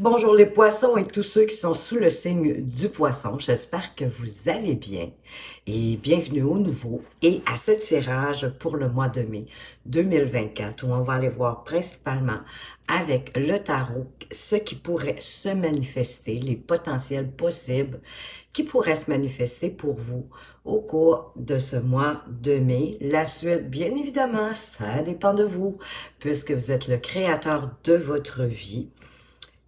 Bonjour les poissons et tous ceux qui sont sous le signe du poisson. J'espère que vous allez bien et bienvenue au nouveau et à ce tirage pour le mois de mai 2024 où on va aller voir principalement avec le tarot ce qui pourrait se manifester, les potentiels possibles qui pourraient se manifester pour vous au cours de ce mois de mai. La suite, bien évidemment, ça dépend de vous puisque vous êtes le créateur de votre vie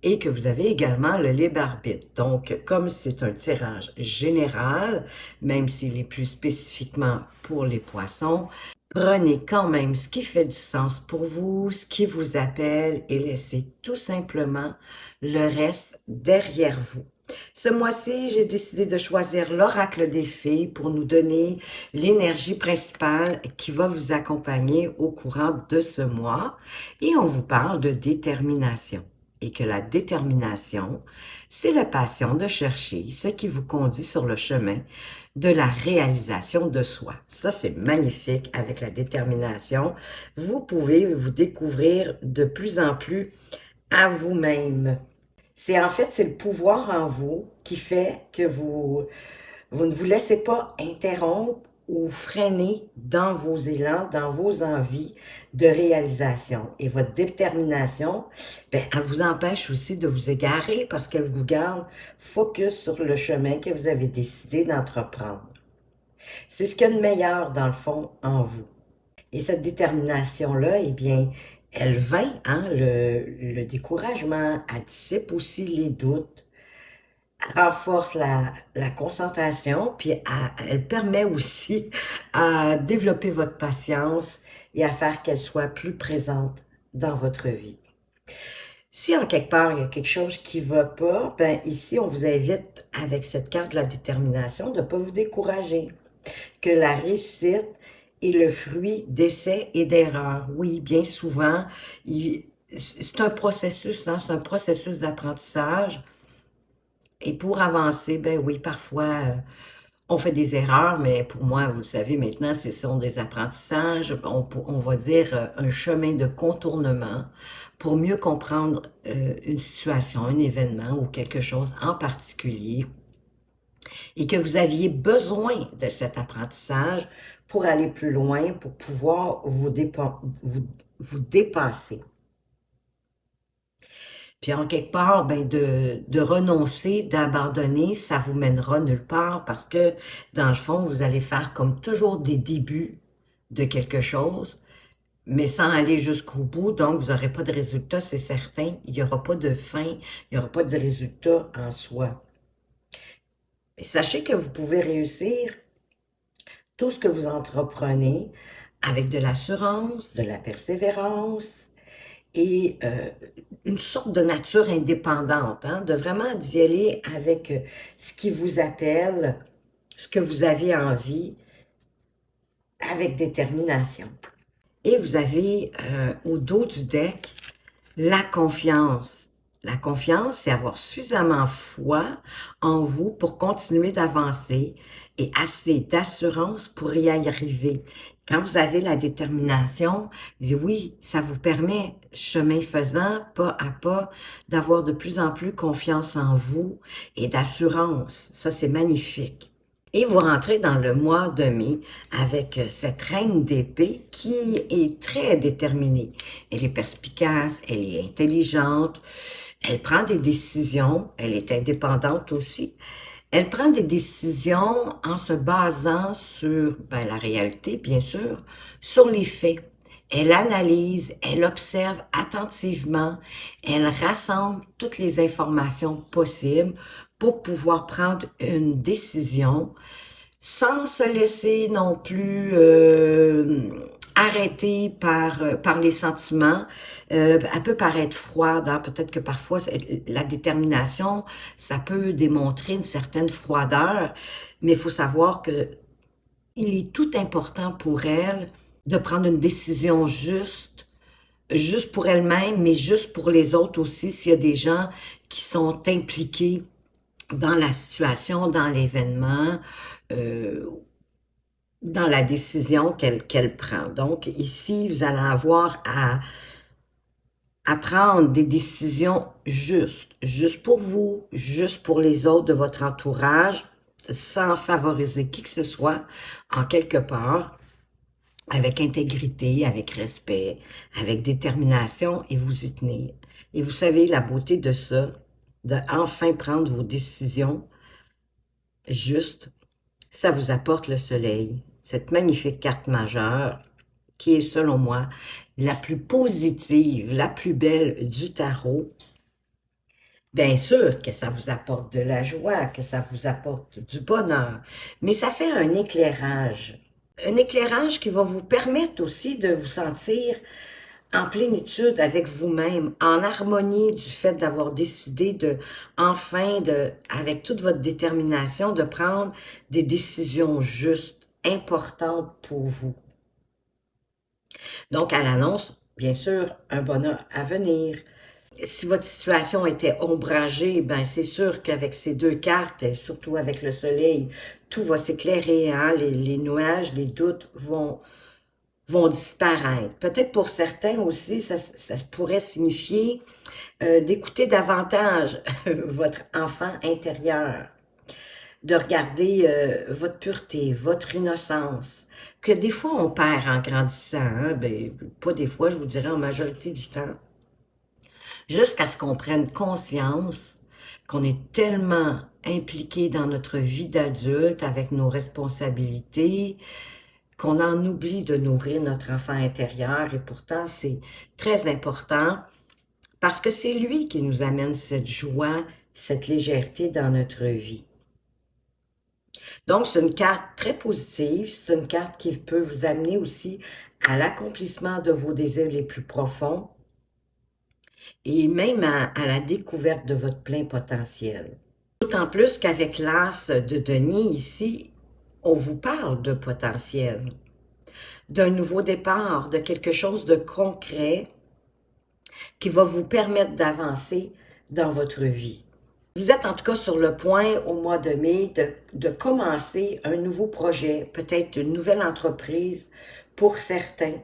et que vous avez également le libre arbitre. Donc, comme c'est un tirage général, même s'il est plus spécifiquement pour les poissons, prenez quand même ce qui fait du sens pour vous, ce qui vous appelle et laissez tout simplement le reste derrière vous. Ce mois-ci, j'ai décidé de choisir l'oracle des fées pour nous donner l'énergie principale qui va vous accompagner au courant de ce mois. Et on vous parle de détermination. Et que la détermination, c'est la passion de chercher ce qui vous conduit sur le chemin de la réalisation de soi. Ça, c'est magnifique avec la détermination. Vous pouvez vous découvrir de plus en plus à vous-même. C'est le pouvoir en vous qui fait que vous ne vous laissez pas interrompre ou freiner dans vos élans, dans vos envies de réalisation. Et votre détermination, ben, elle vous empêche aussi de vous égarer parce qu'elle vous garde focus sur le chemin que vous avez décidé d'entreprendre. C'est ce qu'il y a de meilleur, dans le fond, en vous. Et cette détermination-là, eh bien, elle vainc le découragement, elle dissipe aussi les doutes, renforce la concentration, puis elle permet aussi à développer votre patience et à faire qu'elle soit plus présente dans votre vie. Si en quelque part il y a quelque chose qui ne va pas, ben ici on vous invite avec cette carte de la détermination de ne pas vous décourager, que la réussite est le fruit d'essais et d'erreurs. Oui, bien souvent, c'est un processus, hein, c'est un processus d'apprentissage. Et pour avancer, ben oui, parfois, on fait des erreurs, mais pour moi, vous le savez maintenant, ce sont des apprentissages, on va dire un chemin de contournement pour mieux comprendre une situation, un événement ou quelque chose en particulier et que vous aviez besoin de cet apprentissage pour aller plus loin, pour pouvoir vous dépasser. Puis en quelque part, ben de renoncer, d'abandonner, ça vous mènera nulle part parce que dans le fond, vous allez faire comme toujours des débuts de quelque chose, mais sans aller jusqu'au bout, donc vous n'aurez pas de résultat, c'est certain. Il n'y aura pas de fin, il n'y aura pas de résultat en soi. Et sachez que vous pouvez réussir tout ce que vous entreprenez avec de l'assurance, de la persévérance, et une sorte de nature indépendante, hein, de vraiment d'y aller avec ce qui vous appelle, ce que vous avez envie, avec détermination. Et vous avez au dos du deck la confiance. La confiance, c'est avoir suffisamment foi en vous pour continuer d'avancer et assez d'assurance pour y arriver. Quand vous avez la détermination, oui, ça vous permet, chemin faisant, pas à pas, d'avoir de plus en plus confiance en vous et d'assurance. Ça, c'est magnifique. Et vous rentrez dans le mois de mai avec cette reine d'épée qui est très déterminée. Elle est perspicace, elle est intelligente, elle prend des décisions, elle est indépendante aussi. Elle prend des décisions en se basant sur ben, la réalité, bien sûr, sur les faits. Elle analyse, elle observe attentivement, elle rassemble toutes les informations possibles pour pouvoir prendre une décision sans se laisser non plus arrêter par les sentiments. Elle peut paraître froide, hein? Peut-être que parfois la détermination, ça peut démontrer une certaine froideur, mais il faut savoir que il est tout important pour elle de prendre une décision juste, juste pour elle-même, mais juste pour les autres aussi, s'il y a des gens qui sont impliqués dans la situation, dans l'événement, euh, dans la décision qu'elle prend. Donc ici, vous allez avoir à prendre des décisions justes, juste pour vous, juste pour les autres de votre entourage, sans favoriser qui que ce soit, en quelque part, avec intégrité, avec respect, avec détermination et vous y tenir. Et vous savez, la beauté de ça, de enfin prendre vos décisions justes, ça vous apporte le soleil, cette magnifique carte majeure qui est, selon moi, la plus positive, la plus belle du tarot. Bien sûr que ça vous apporte de la joie, que ça vous apporte du bonheur, mais ça fait un éclairage. Un éclairage qui va vous permettre aussi de vous sentir en plénitude avec vous-même, en harmonie du fait d'avoir décidé de, enfin, avec toute votre détermination, de prendre des décisions justes, importantes pour vous. Donc, à l'annonce, bien sûr, un bonheur à venir. Si votre situation était ombragée, ben c'est sûr qu'avec ces deux cartes, et surtout avec le soleil, tout va s'éclairer, hein? Les nuages, les doutes vont disparaître. Peut-être pour certains aussi, ça pourrait signifier d'écouter davantage votre enfant intérieur, de regarder votre pureté, votre innocence, que des fois on perd en grandissant, hein? Ben, pas des fois, je vous dirais en majorité du temps, jusqu'à ce qu'on prenne conscience qu'on est tellement impliqué dans notre vie d'adulte avec nos responsabilités, qu'on en oublie de nourrir notre enfant intérieur et pourtant c'est très important parce que c'est lui qui nous amène cette joie, cette légèreté dans notre vie. Donc c'est une carte très positive, c'est une carte qui peut vous amener aussi à l'accomplissement de vos désirs les plus profonds et même à la découverte de votre plein potentiel. D'autant plus qu'avec l'as de Denis ici, on vous parle de potentiel, d'un nouveau départ, de quelque chose de concret qui va vous permettre d'avancer dans votre vie. Vous êtes en tout cas sur le point au mois de mai de commencer un nouveau projet, peut-être une nouvelle entreprise pour certains,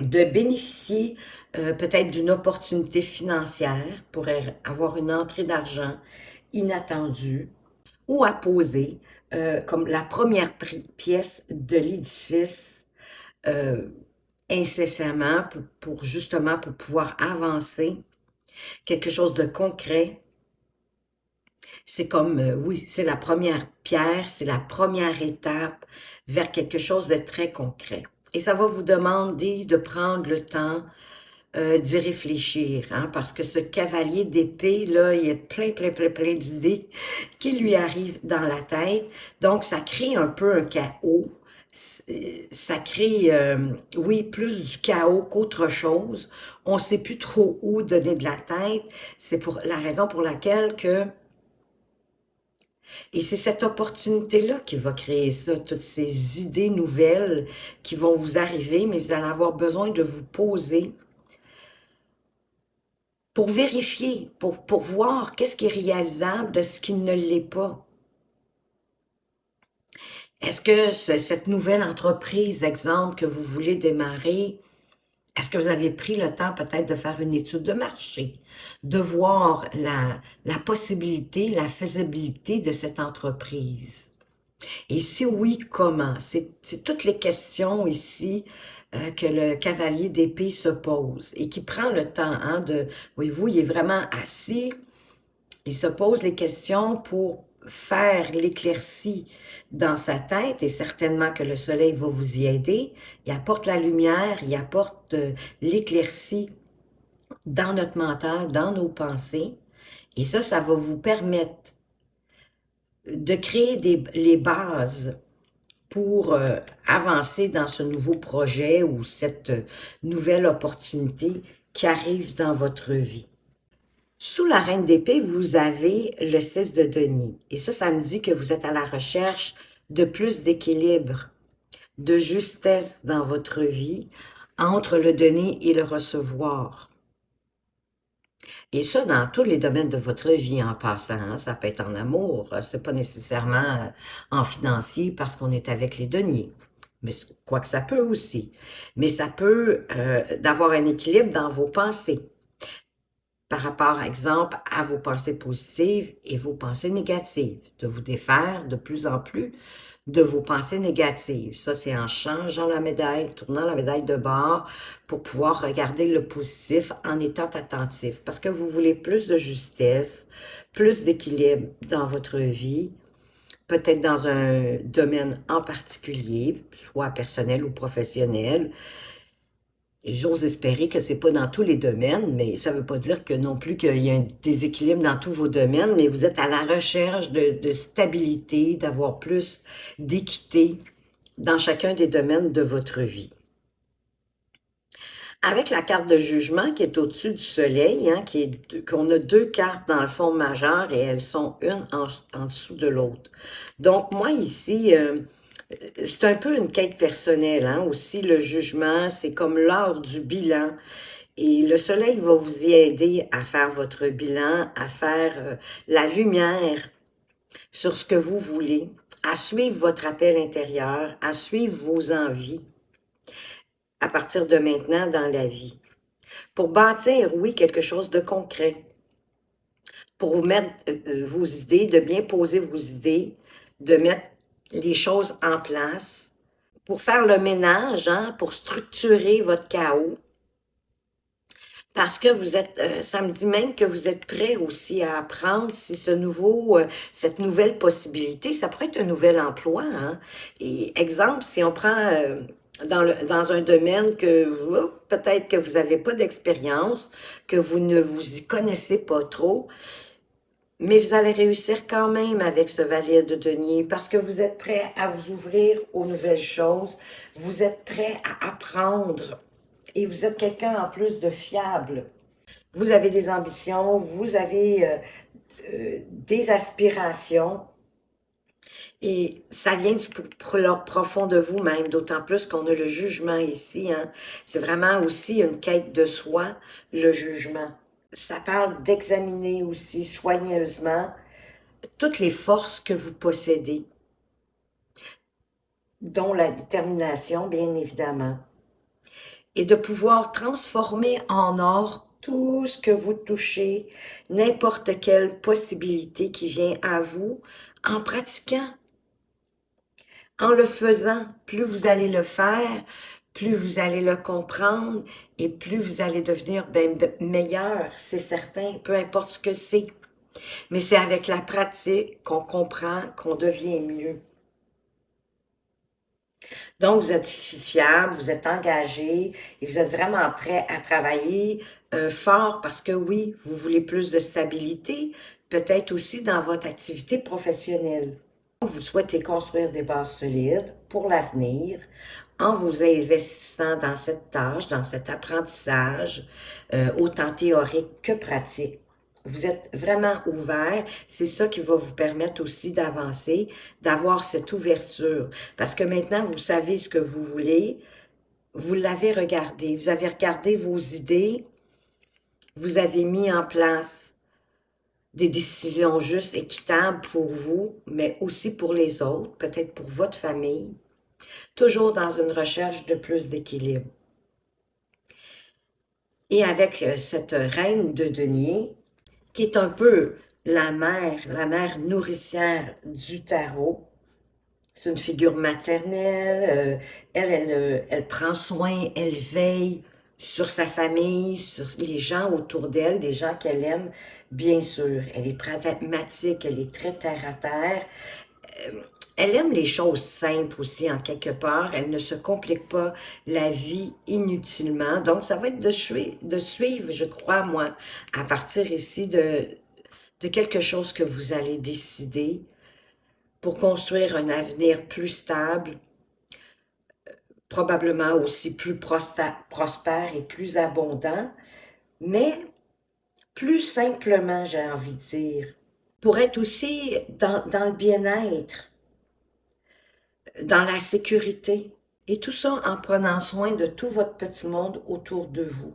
de bénéficier peut-être d'une opportunité financière pour avoir une entrée d'argent inattendue ou à poser comme la première pièce de l'édifice euh, incessamment pour justement pour pouvoir avancer quelque chose de concret. C'est comme, oui, c'est la première pierre, c'est la première étape vers quelque chose de très concret. Et ça va vous demander de prendre le temps d'y réfléchir, hein, parce que ce cavalier d'épée, là, il y a plein d'idées qui lui arrivent dans la tête. Donc, ça crée un peu un chaos. Ça crée, oui, plus du chaos qu'autre chose. On ne sait plus trop où donner de la tête. C'est pour la raison pour laquelle que... Et c'est cette opportunité-là qui va créer ça, toutes ces idées nouvelles qui vont vous arriver, mais vous allez avoir besoin de vous poser pour vérifier, pour voir qu'est-ce qui est réalisable de ce qui ne l'est pas. Est-ce que cette nouvelle entreprise, exemple, que vous voulez démarrer, est-ce que vous avez pris le temps peut-être de faire une étude de marché, de voir la possibilité, la faisabilité de cette entreprise? Et si oui, comment? C'est toutes les questions ici que le cavalier d'épée se pose et qui prend le temps, hein, voyez-vous, il est vraiment assis, il se pose les questions pour faire l'éclaircie dans sa tête et certainement que le soleil va vous y aider. Il apporte la lumière, il apporte l'éclaircie dans notre mental, dans nos pensées. Et ça va vous permettre de créer les bases pour avancer dans ce nouveau projet ou cette nouvelle opportunité qui arrive dans votre vie. Sous la reine d'épée, vous avez le 6 de denier. Et ça me dit que vous êtes à la recherche de plus d'équilibre, de justesse dans votre vie entre le donner et le recevoir. Et ça, dans tous les domaines de votre vie en passant, hein, ça peut être en amour, c'est pas nécessairement en financier parce qu'on est avec les deniers. mais quoique ça peut aussi. Mais ça peut d'avoir un équilibre dans vos pensées par rapport, exemple, à vos pensées positives et vos pensées négatives, de vous défaire de plus en plus de vos pensées négatives. Ça, c'est en changeant la médaille, tournant la médaille de bord pour pouvoir regarder le positif en étant attentif. Parce que vous voulez plus de justesse, plus d'équilibre dans votre vie, peut-être dans un domaine en particulier, soit personnel ou professionnel. J'ose espérer que c'est pas dans tous les domaines, mais ça veut pas dire que non plus qu'il y a un déséquilibre dans tous vos domaines, mais vous êtes à la recherche de stabilité, d'avoir plus d'équité dans chacun des domaines de votre vie. Avec la carte de jugement qui est au-dessus du soleil, hein, qu'on a deux cartes dans le fond majeur et elles sont une en dessous de l'autre. Donc moi ici, c'est un peu une quête personnelle, hein, aussi le jugement, c'est comme l'heure du bilan. Et le soleil va vous y aider à faire votre bilan, à faire la lumière sur ce que vous voulez, à suivre votre appel intérieur, à suivre vos envies à partir de maintenant dans la vie. Pour bâtir, oui, quelque chose de concret. Pour mettre vos idées, de bien poser vos idées, de mettre les choses en place, pour faire le ménage, hein, pour structurer votre chaos. Parce que vous êtes, ça me dit même que vous êtes prêt aussi à apprendre si cette nouvelle possibilité, ça pourrait être un nouvel emploi, hein. Et exemple, si on prend dans un domaine que peut-être que vous n'avez pas d'expérience, que vous ne vous y connaissez pas trop, mais vous allez réussir quand même avec ce valet de denier parce que vous êtes prêt à vous ouvrir aux nouvelles choses, vous êtes prêt à apprendre et vous êtes quelqu'un en plus de fiable. Vous avez des ambitions, vous avez des aspirations et ça vient du profond de vous-même, d'autant plus qu'on a le jugement ici, hein. C'est vraiment aussi une quête de soi, le jugement. Ça parle d'examiner aussi soigneusement toutes les forces que vous possédez, dont la détermination, bien évidemment, et de pouvoir transformer en or tout ce que vous touchez, n'importe quelle possibilité qui vient à vous, en pratiquant, en le faisant. Plus vous allez le faire, plus vous allez le comprendre et plus vous allez devenir meilleur, c'est certain, peu importe ce que c'est. Mais c'est avec la pratique qu'on comprend qu'on devient mieux. Donc, vous êtes fiable, vous êtes engagé et vous êtes vraiment prêt à travailler fort parce que oui, vous voulez plus de stabilité, peut-être aussi dans votre activité professionnelle. Vous souhaitez construire des bases solides pour l'avenir en vous investissant dans cette tâche, dans cet apprentissage, autant théorique que pratique. Vous êtes vraiment ouvert, c'est ça qui va vous permettre aussi d'avancer, d'avoir cette ouverture. Parce que maintenant, vous savez ce que vous voulez, vous l'avez regardé, vous avez regardé vos idées, vous avez mis en place des décisions justes, équitables pour vous, mais aussi pour les autres, peut-être pour votre famille, toujours dans une recherche de plus d'équilibre. Et avec cette reine de denier, qui est un peu la mère nourricière du tarot. C'est une figure maternelle, elle prend soin, elle veille sur sa famille, sur les gens autour d'elle, des gens qu'elle aime, bien sûr. Elle est pragmatique, elle est très terre à terre. Elle aime les choses simples aussi, en quelque part. Elle ne se complique pas la vie inutilement. Donc, ça va être de suivre, je crois, moi, à partir ici de quelque chose que vous allez décider pour construire un avenir plus stable, probablement aussi plus prospère et plus abondant, mais plus simplement, j'ai envie de dire, pour être aussi dans le bien-être, dans la sécurité, et tout ça en prenant soin de tout votre petit monde autour de vous.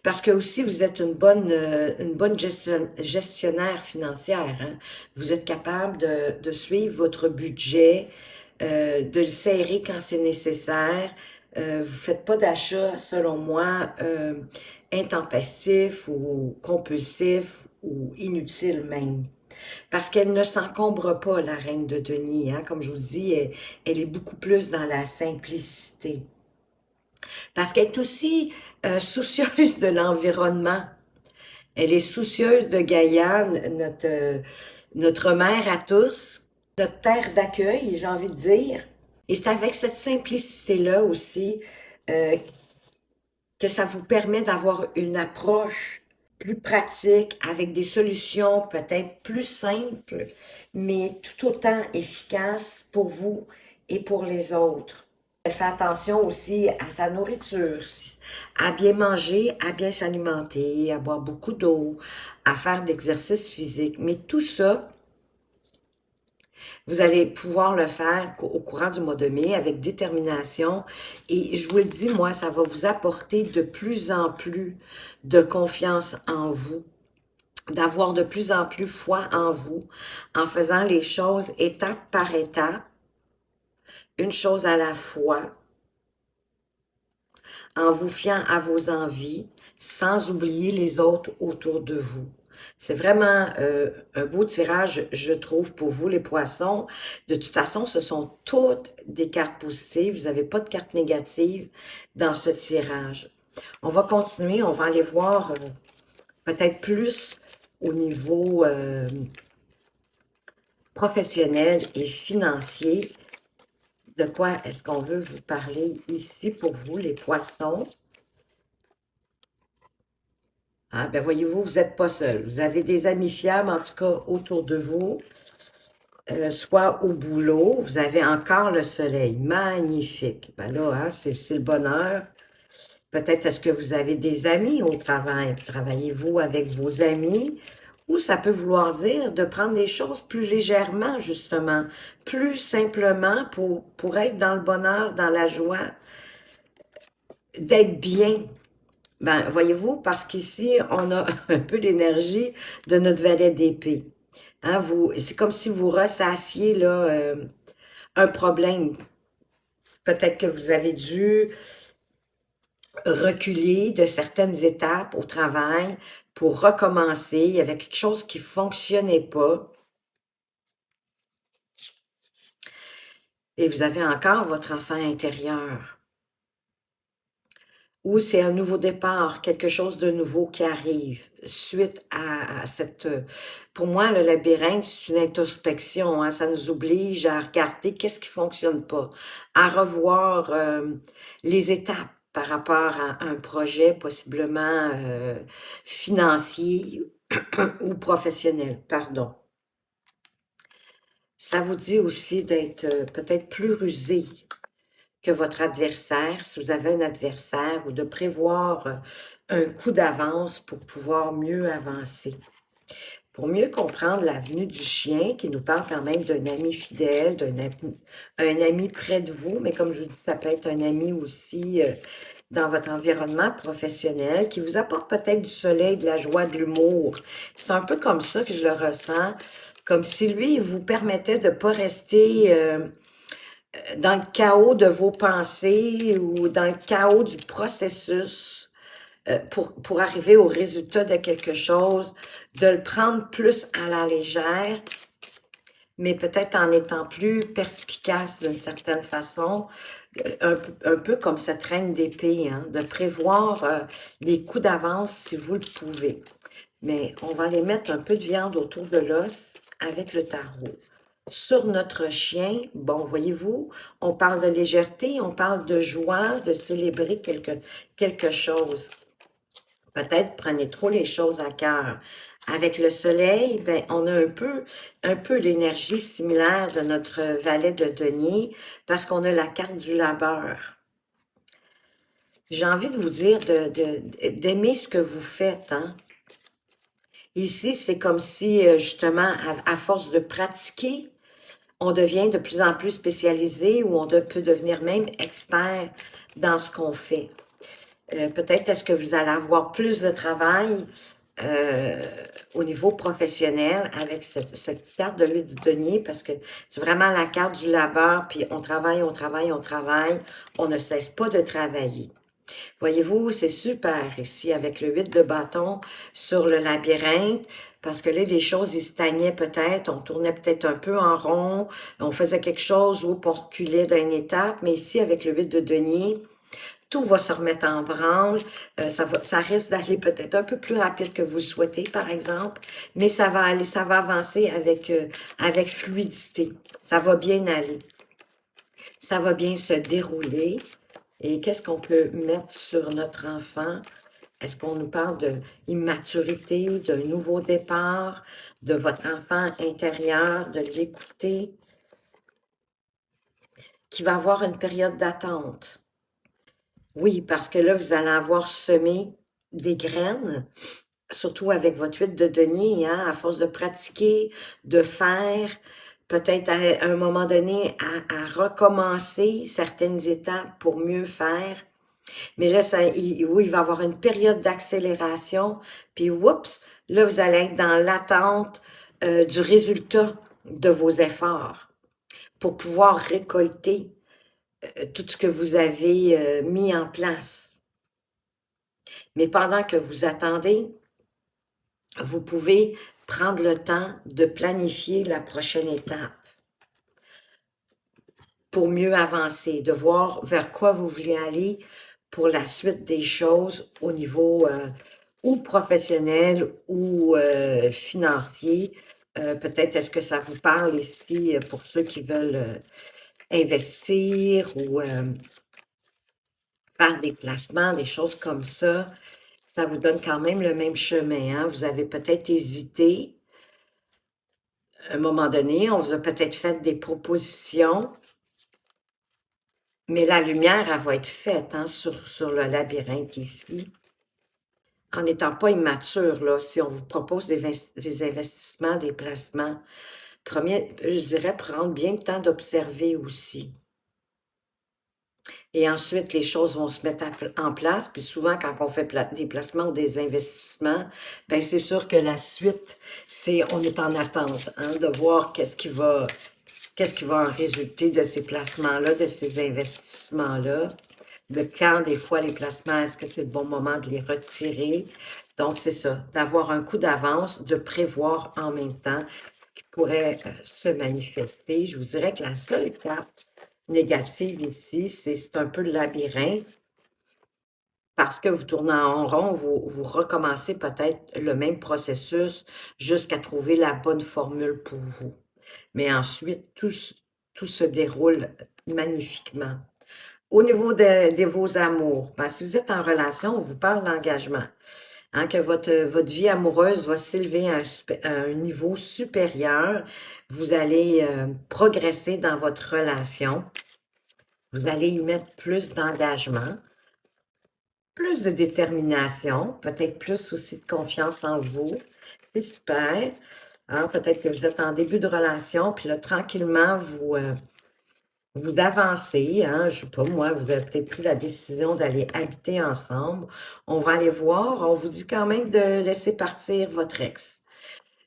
Parce que aussi, vous êtes une bonne gestionnaire financière, hein. Vous êtes capable de suivre votre budget, de le serrer quand c'est nécessaire. Vous ne faites pas d'achat, selon moi, intempestif ou compulsif ou inutile même. Parce qu'elle ne s'encombre pas, la reine de denier. Hein? Comme je vous dis, elle est beaucoup plus dans la simplicité. Parce qu'elle est aussi soucieuse de l'environnement. Elle est soucieuse de Gaïa, notre mère à tous, notre terre d'accueil, j'ai envie de dire. Et c'est avec cette simplicité-là aussi euh, que ça vous permet d'avoir une approche plus pratique, avec des solutions peut-être plus simples, mais tout autant efficaces pour vous et pour les autres. Elle fait attention aussi à sa nourriture, à bien manger, à bien s'alimenter, à boire beaucoup d'eau, à faire d'exercice physique. Mais tout ça, vous allez pouvoir le faire au courant du mois de mai avec détermination. Et je vous le dis, moi, ça va vous apporter de plus en plus de confiance en vous, d'avoir de plus en plus foi en vous, en faisant les choses étape par étape, une chose à la fois, en vous fiant à vos envies, sans oublier les autres autour de vous. C'est vraiment un beau tirage, je trouve, pour vous, les poissons. De toute façon, ce sont toutes des cartes positives. Vous n'avez pas de cartes négatives dans ce tirage. On va continuer, on va aller voir peut-être plus au niveau professionnel et financier. De quoi est-ce qu'on veut vous parler ici pour vous, les poissons? Ah, ben voyez-vous, vous n'êtes pas seul. Vous avez des amis fiables, en tout cas, autour de vous, soit au boulot. Vous avez encore le soleil. Magnifique. Ben là, hein, c'est le bonheur. Peut-être est-ce que vous avez des amis au travail? Travaillez-vous avec vos amis? Ou ça peut vouloir dire de prendre les choses plus légèrement, justement, plus simplement pour être dans le bonheur, dans la joie, d'être bien. Ben, voyez-vous, parce qu'ici, on a un peu l'énergie de notre valet d'épée. Hein, c'est comme si vous ressassiez là, un problème. Peut-être que vous avez dû reculer de certaines étapes au travail pour recommencer. Il y avait quelque chose qui ne fonctionnait pas. Et vous avez encore votre enfant intérieur. Ou c'est un nouveau départ, quelque chose de nouveau qui arrive suite à cette... Pour moi, le labyrinthe, c'est une introspection, hein, ça nous oblige à regarder qu'est-ce qui fonctionne pas, à revoir les étapes par rapport à un projet possiblement financier ou professionnel, pardon. Ça vous dit aussi d'être peut-être plus rusé que votre adversaire, si vous avez un adversaire, ou de prévoir un coup d'avance pour pouvoir mieux avancer. Pour mieux comprendre l'avenue du chien, qui nous parle quand même d'un ami fidèle, un ami près de vous, mais comme je vous dis, ça peut être un ami aussi dans votre environnement professionnel, qui vous apporte peut-être du soleil, de la joie, de l'humour. C'est un peu comme ça que je le ressens, comme si lui, il vous permettait de ne pas rester dans le chaos de vos pensées ou dans le chaos du processus pour arriver au résultat de quelque chose, de le prendre plus à la légère, mais peut-être en étant plus perspicace d'une certaine façon, un peu comme cette reine d'épée, hein, de prévoir les coups d'avance si vous le pouvez. Mais on va aller mettre un peu de viande autour de l'os avec le tarot. Sur notre chien, bon, voyez-vous, on parle de légèreté, on parle de joie, de célébrer quelque chose. Peut-être prenez trop les choses à cœur. Avec le soleil, ben, on a un peu l'énergie similaire de notre valet de denier parce qu'on a la carte du labeur. J'ai envie de vous dire d'aimer ce que vous faites, hein. Ici, c'est comme si, justement, à force de pratiquer, on devient de plus en plus spécialisé ou peut devenir même expert dans ce qu'on fait. Peut-être est-ce que vous allez avoir plus de travail euh, au niveau professionnel avec cette carte de l'huile du denier parce que c'est vraiment la carte du labeur, puis on travaille, on travaille, on travaille, on ne cesse pas de travailler. Voyez-vous, c'est super ici avec le 8 de bâton sur le labyrinthe, parce que là, les choses, ils stagnaient peut-être, on tournait peut-être un peu en rond, on faisait quelque chose où on reculait d'une étape, mais ici, avec le 8 de denier, tout va se remettre en branle, ça risque d'aller peut-être un peu plus rapide que vous le souhaitez, par exemple, mais ça va aller, ça va avancer avec fluidité, ça va bien aller, ça va bien se dérouler. Et qu'est-ce qu'on peut mettre sur notre enfant? Est-ce qu'on nous parle de immaturité, d'un nouveau départ, de votre enfant intérieur, de l'écouter, qui va avoir une période d'attente? Oui, parce que là, vous allez avoir semé des graines, surtout avec votre huile de denier, hein, à force de pratiquer, de faire, peut-être à un moment donné, à recommencer certaines étapes pour mieux faire. Mais là, oui, il va y avoir une période d'accélération, puis oups, là, vous allez être dans l'attente du résultat de vos efforts pour pouvoir récolter tout ce que vous avez mis en place. Mais pendant que vous attendez, vous pouvez prendre le temps de planifier la prochaine étape pour mieux avancer, de voir vers quoi vous voulez aller pour la suite des choses au niveau ou professionnel ou financier. Peut-être est-ce que ça vous parle ici pour ceux qui veulent investir ou faire des placements, des choses comme ça. Ça vous donne quand même le même chemin, hein? Vous avez peut-être hésité à un moment donné, on vous a peut-être fait des propositions, mais la lumière, elle va être faite hein, sur le labyrinthe ici. En n'étant pas immature, là, si on vous propose des investissements, des placements, premier, je dirais prendre bien le temps d'observer aussi. Et ensuite, les choses vont se mettre en place. Puis souvent, quand on fait des placements ou des investissements, ben c'est sûr que la suite, on est en attente hein, de voir qu'est-ce qui va en résulter de ces placements-là, de ces investissements-là. Le quand, des fois, les placements, est-ce que c'est le bon moment de les retirer? Donc, c'est ça, d'avoir un coup d'avance, de prévoir en même temps ce qui pourrait se manifester. Je vous dirais que la seule carte négative ici, c'est un peu le labyrinthe. Parce que vous tournez en rond, vous recommencez peut-être le même processus jusqu'à trouver la bonne formule pour vous. Mais ensuite, tout se déroule magnifiquement. Au niveau de vos amours, ben, si vous êtes en relation, on vous parle d'engagement. Hein, que votre vie amoureuse va s'élever à un niveau supérieur. Vous allez progresser dans votre relation. Vous allez y mettre plus d'engagement, plus de détermination, peut-être plus aussi de confiance en vous. C'est super. Hein, peut-être que vous êtes en début de relation, puis là, tranquillement, vous avancez, hein, je sais pas moi, vous avez peut-être pris la décision d'aller habiter ensemble. On va aller voir. On vous dit quand même de laisser partir votre ex.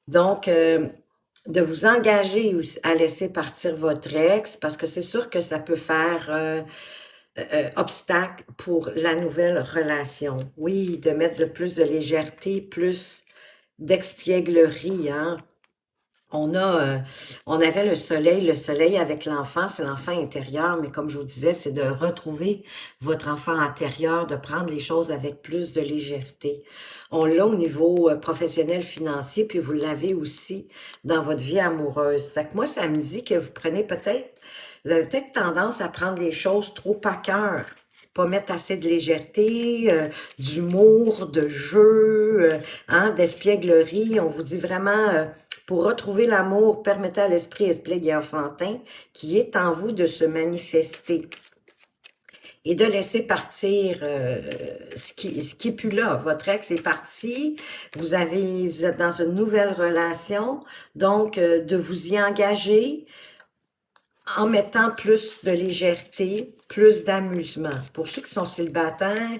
Donc, de vous engager à laisser partir votre ex, parce que c'est sûr que ça peut faire obstacle pour la nouvelle relation. Oui, de mettre de plus de légèreté, plus d'expièglerie, hein. On avait le soleil avec l'enfant, c'est l'enfant intérieur, mais comme je vous disais, c'est de retrouver votre enfant intérieur, de prendre les choses avec plus de légèreté. On l'a au niveau professionnel, financier, puis vous l'avez aussi dans votre vie amoureuse. Fait que moi, ça me dit que vous avez peut-être tendance à prendre les choses trop à cœur, pas mettre assez de légèreté, d'humour, de jeu, hein, d'espièglerie. On vous dit vraiment, pour retrouver l'amour, permettez à l'esprit espiègle et enfantin qui est en vous de se manifester et de laisser partir ce qui est plus là. Votre ex est parti, vous êtes dans une nouvelle relation, donc de vous y engager, en mettant plus de légèreté, plus d'amusement. Pour ceux qui sont célibataires,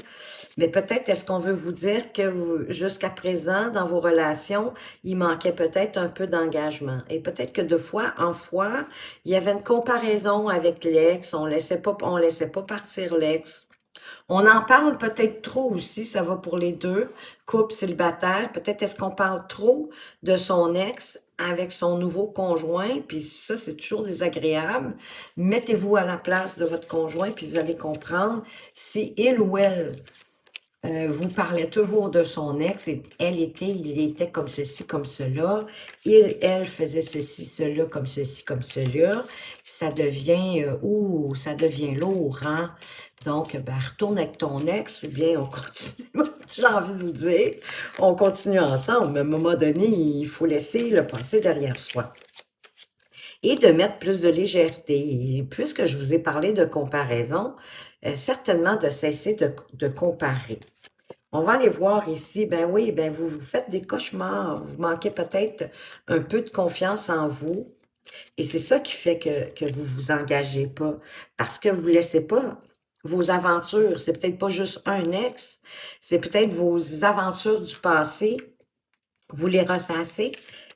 Mais peut-être est-ce qu'on veut vous dire que jusqu'à présent, dans vos relations, il manquait peut-être un peu d'engagement. Et peut-être que de fois en fois, il y avait une comparaison avec l'ex, on laissait pas partir l'ex. On en parle peut-être trop aussi, ça va pour les deux, couple célibataire. Peut-être est-ce qu'on parle trop de son ex avec son nouveau conjoint, puis ça, c'est toujours désagréable. Mettez-vous à la place de votre conjoint, puis vous allez comprendre si il ou elle vous parlait toujours de son ex, et il était comme ceci, comme cela. Elle faisait ceci, cela, comme ceci, comme cela. Ça devient, ça devient lourd, hein? Donc, ben, retourne avec ton ex, ou bien on continue. J'ai envie de vous dire, on continue ensemble, mais à un moment donné, il faut laisser le passé derrière soi. Et de mettre plus de légèreté. Et puisque je vous ai parlé de comparaison, certainement de cesser de comparer. On va aller voir ici, ben oui, ben vous faites des cauchemars, vous manquez peut-être un peu de confiance en vous, et c'est ça qui fait que vous vous engagez pas, parce que vous laissez pas vos aventures, c'est peut-être pas juste un ex, c'est peut-être vos aventures du passé, vous les ressassez,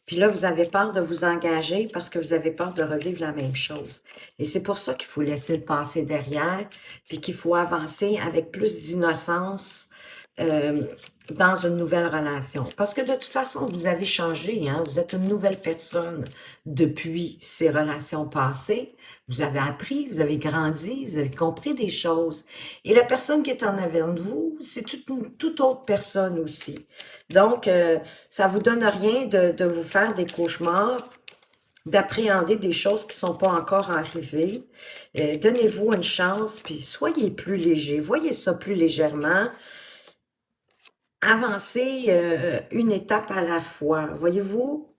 puis là, vous avez peur de vous engager parce que vous avez peur de revivre la même chose. Et c'est pour ça qu'il faut laisser le passé derrière, puis qu'il faut avancer avec plus d'innocence, euh, dans une nouvelle relation. Parce que de toute façon, vous avez changé, hein? Vous êtes une nouvelle personne depuis ces relations passées. Vous avez appris, vous avez grandi, vous avez compris des choses. Et la personne qui est en avant de vous, c'est toute autre personne aussi. Donc, ça vous donne rien de vous faire des cauchemars, d'appréhender des choses qui sont pas encore arrivées. Donnez-vous une chance, puis soyez plus léger. Voyez ça plus légèrement. Avancez une étape à la fois. Voyez-vous,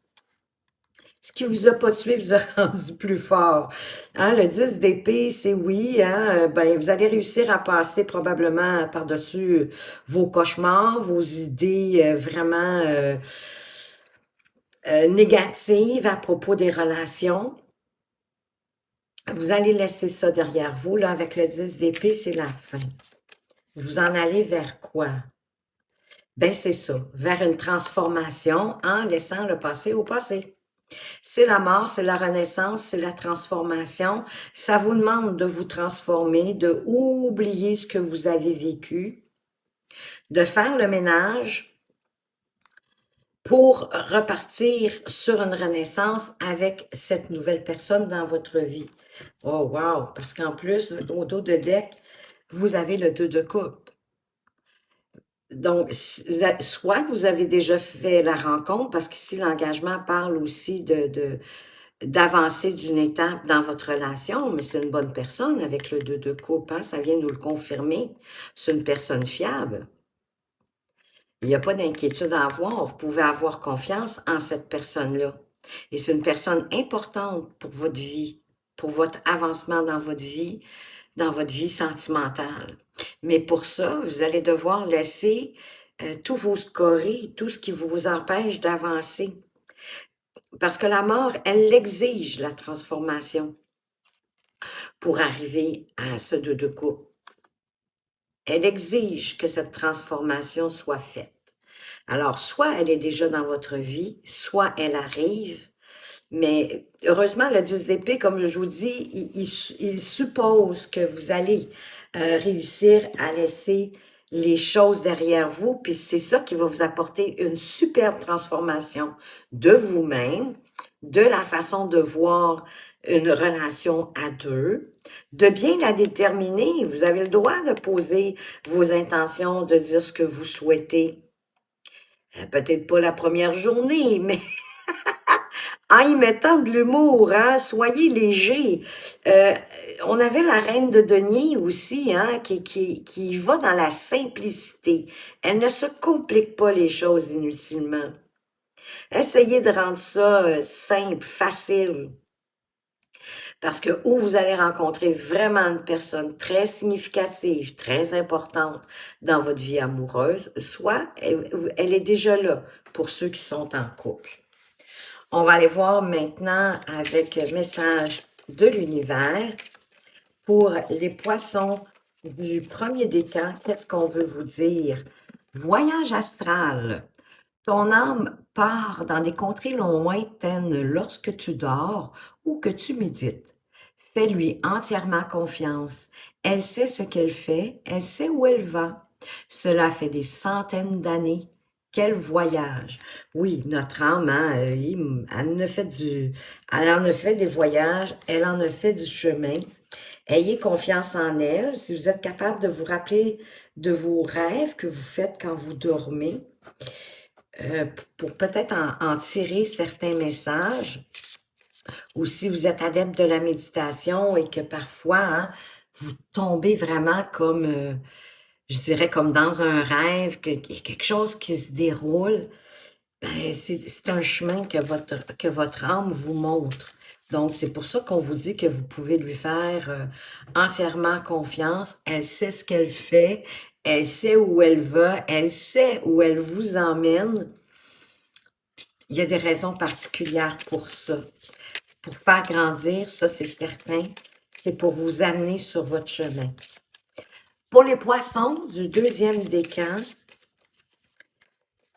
ce qui vous a pas tué vous a rendu plus fort. Hein, le 10 d'épée, c'est oui, hein, ben, vous allez réussir à passer probablement par-dessus vos cauchemars, vos idées vraiment négatives à propos des relations. Vous allez laisser ça derrière vous. Là, avec le 10 d'épée, c'est la fin. Vous en allez vers quoi? Ben, c'est ça, vers une transformation en laissant le passé au passé. C'est la mort, c'est la renaissance, c'est la transformation. Ça vous demande de vous transformer, de oublier ce que vous avez vécu, de faire le ménage pour repartir sur une renaissance avec cette nouvelle personne dans votre vie. Oh wow! Parce qu'en plus, au dos de deck, vous avez le 2 de coupe. Donc, soit que vous avez déjà fait la rencontre, parce qu'ici, l'engagement parle aussi d'avancer d'une étape dans votre relation, mais c'est une bonne personne avec le 2 de coupe, hein, ça vient nous le confirmer. C'est une personne fiable. Il n'y a pas d'inquiétude à avoir. Vous pouvez avoir confiance en cette personne-là. Et c'est une personne importante pour votre vie, pour votre avancement dans votre vie sentimentale. Mais pour ça, vous allez devoir laisser tout vous scorer, tout ce qui vous empêche d'avancer. Parce que la mort, elle exige la transformation pour arriver à ce 2 de coupe. Elle exige que cette transformation soit faite. Alors, soit elle est déjà dans votre vie, soit elle arrive, mais heureusement, le 10 d'épée, comme je vous dis, il suppose que vous allez réussir à laisser les choses derrière vous, puis c'est ça qui va vous apporter une superbe transformation de vous-même, de la façon de voir une relation à deux, de bien la déterminer. Vous avez le droit de poser vos intentions, de dire ce que vous souhaitez. Peut-être pas la première journée, mais en y mettant de l'humour, hein, soyez léger. Euh, on avait la reine de denier aussi, hein, qui va dans la simplicité. Elle ne se complique pas les choses inutilement. Essayez de rendre ça simple, facile. Parce que où vous allez rencontrer vraiment une personne très significative, très importante dans votre vie amoureuse, soit elle est déjà là pour ceux qui sont en couple. On va aller voir maintenant avec message de l'univers pour les poissons Du premier décan, qu'est-ce qu'on veut vous dire? Voyage astral. Ton âme part dans des contrées lointaines lorsque tu dors ou que tu médites. Fais-lui entièrement confiance. Elle sait ce qu'elle fait, elle sait où elle va. Cela fait des centaines d'années qu'elle voyage. Oui, notre âme, hein, elle en a fait des voyages, elle en a fait du chemin. Ayez confiance en elle. Si vous êtes capable de vous rappeler de vos rêves que vous faites quand vous dormez, pour peut-être en tirer certains messages, ou si vous êtes adepte de la méditation et que parfois, hein, vous tombez vraiment comme, je dirais comme dans un rêve, qu'il y a quelque chose qui se déroule, ben, c'est un chemin que votre âme vous montre. Donc, c'est pour ça qu'on vous dit que vous pouvez lui faire entièrement confiance. Elle sait ce qu'elle fait, elle sait où elle va, elle sait où elle vous emmène. Il y a des raisons particulières pour ça. Pour faire grandir, ça c'est certain, c'est pour vous amener sur votre chemin. Pour les poissons du deuxième décan,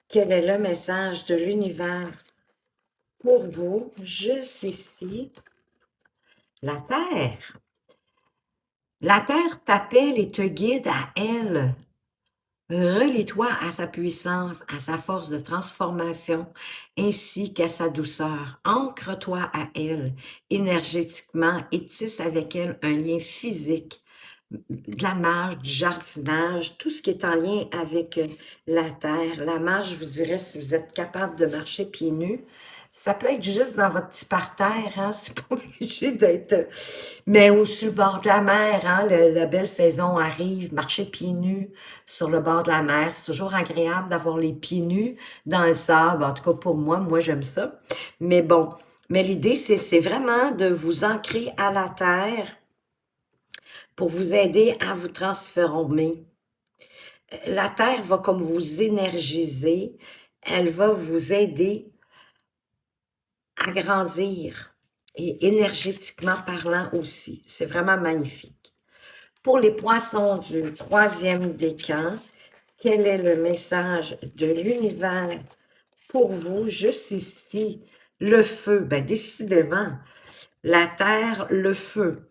quel est le message de l'univers pour vous, juste ici? La Terre. La Terre t'appelle et te guide à elle. Relie-toi à sa puissance, à sa force de transformation, ainsi qu'à sa douceur. Ancre-toi à elle énergétiquement et tisse avec elle un lien physique, de la marche, du jardinage, tout ce qui est en lien avec la terre. La marche, je vous dirais, si vous êtes capable de marcher pieds nus, ça peut être juste dans votre petit parterre, hein, c'est pas obligé d'être... Mais ou sur le bord de la mer, hein, la belle saison arrive, marcher pieds nus sur le bord de la mer, c'est toujours agréable d'avoir les pieds nus dans le sable, en tout cas pour moi j'aime ça. Mais bon, mais l'idée c'est vraiment de vous ancrer à la terre pour vous aider à vous transformer. La terre va comme vous énergiser, elle va vous aider à grandir et énergétiquement parlant aussi. C'est vraiment magnifique. Pour les poissons du troisième décan, quel est le message de l'univers pour vous juste ici? Le feu, ben décidément, la terre, le feu.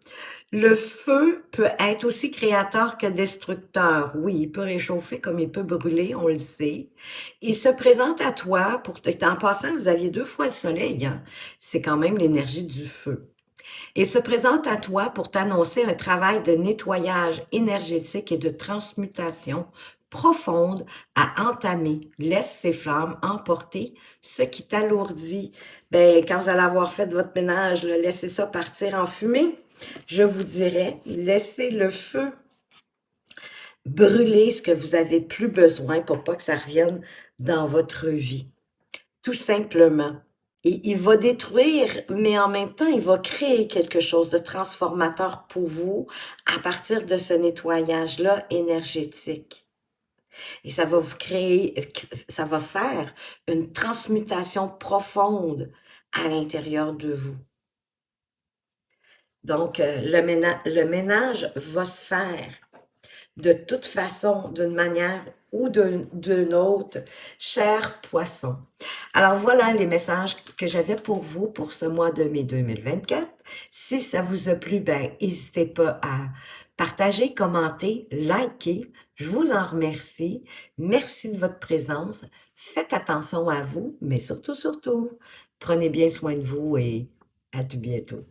Le feu peut être aussi créateur que destructeur. Oui, il peut réchauffer comme il peut brûler, on le sait. Il se présente à toi pour... En passant, vous aviez 2 fois le soleil, hein? C'est quand même l'énergie du feu. Il se présente à toi pour t'annoncer un travail de nettoyage énergétique et de transmutation profonde à entamer. Laisse ces flammes emporter ce qui t'alourdit. Ben, quand vous allez avoir fait votre ménage, là, laissez ça partir en fumée. Je vous dirais, laissez le feu brûler ce que vous avez plus besoin pour pas que ça revienne dans votre vie. Tout simplement. Et il va détruire, mais en même temps, il va créer quelque chose de transformateur pour vous à partir de ce nettoyage-là énergétique. Et ça va vous créer, ça va faire une transmutation profonde à l'intérieur de vous. Donc, le ménage va se faire de toute façon, d'une manière ou d'une autre, cher poisson. Alors voilà les messages que j'avais pour vous pour ce mois de mai 2024. Si ça vous a plu, ben n'hésitez pas à partager, commenter, liker. Je vous en remercie. Merci de votre présence. Faites attention à vous, mais surtout, prenez bien soin de vous et à tout bientôt.